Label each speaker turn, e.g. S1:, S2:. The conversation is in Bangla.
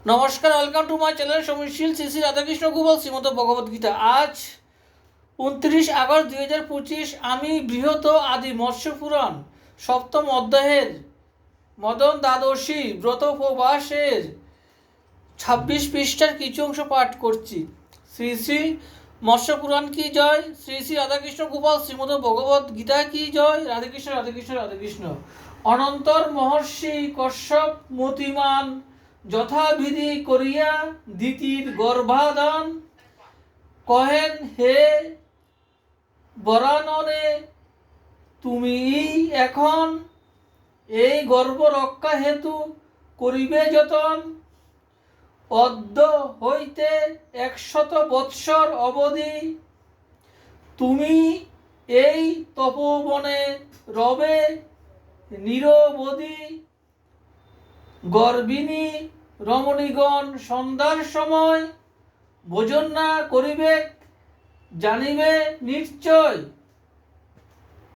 S1: নমস্কার, ওয়েলকাম টু মাই চ্যানেল সমীশীল শ্রী শ্রী রাধাকৃষ্ণ গুগল শ্রীমদ ভগবদ্গীতা। আজ 29 আগস্ট 2025। আমি বৃহৎ আদি মৎস্য পুরাণ সপ্তম অধ্যায়ের মদন দ্বাদশী ব্রতোপবাসের 26 পৃষ্ঠার কিছু অংশ পাঠ করছি। শ্রী শ্রী মৎস্য পুরাণ কি জয়, শ্রী শ্রী রাধাকৃষ্ণ গোপাল শ্রীমদ ভগবত গীতা কি জয়। রাধাকৃষ্ণ রাধাকৃষ্ণ রাধাকৃষ্ণ। অনন্তর মহর্ষি কশ্যপ মতিমান যথাবিধি করিয়া দিতির গর্ভাধান কহেন, হে বরাননে, তুমি এখন এই গর্ভ রক্ষা হেতু করিবে যতন। অদ্য হইতে 100 বৎসর অবধি তুমি এই তপোবনে রবে নিরবধি। গর্ভিণী রমণীগণ সন্ধ্যার সময় ভোজন না করিবে জানিবে নিশ্চয়।